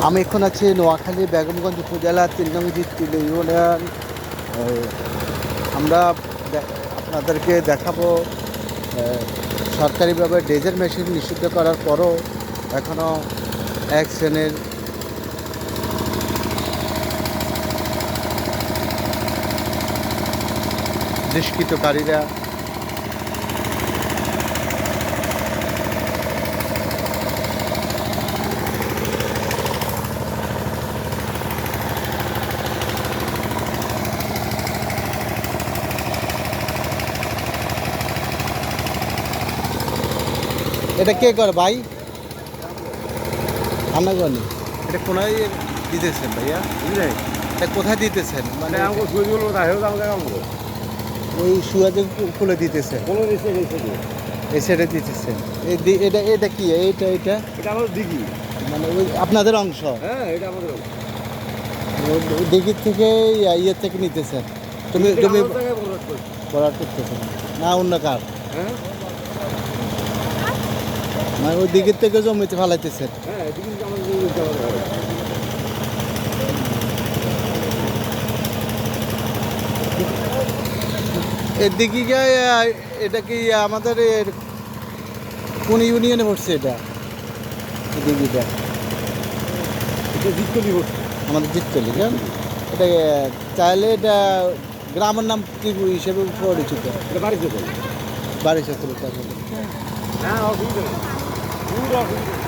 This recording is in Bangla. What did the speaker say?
আমি এখন আছি নোয়াখালী বেগমগঞ্জ উপজেলা ৩ নং জিতকুল ইউনিয়ন। আমরা আপনাদেরকে দেখাবো সরকারিভাবে ডেজার মেশিন নিষিদ্ধ করার পরও এখনও এক শ্রেণীর দুষ্কৃতকারীরা এটা কে করে ভাই? আনাগনি এটা কোনায় দিতেছেন ভাইয়া? বুঝলেন এটা কোথায় দিতেছেন? মানে ওই সুয়াজে খুলে দিতেছে, এই সাইডে দিতেছেন। এটা এটা কি? এইটা এটা এটা আমাদের দিঘি, মানে ওই আপনাদের অংশ? হ্যাঁ এটা আমাদের দিঘির থেকে ইয়ের থেকে নিতেছেন? তুমি জমি ভরাট করতেছেন না অন্য কার? হ্যাঁ মানে ওই দিঘির থেকে জমিতে ফালাইতেছেন? হ্যাঁ দিঘি আমাদের এর দিঘিটা এটা কি আমাদের কোন ইউনিয়নে পড়ছে এটা? দিঘিটা জিতকলি হচ্ছে আমাদের জিততলি, কেন এটা চাইলে এটা গ্রামের নাম কি হিসেবে পরিচিত? এটা বাড়ি যেতে বাড়ি সকলে হ্যাঁ অসুবিধা নেই, পুরো অসুবিধা নেই।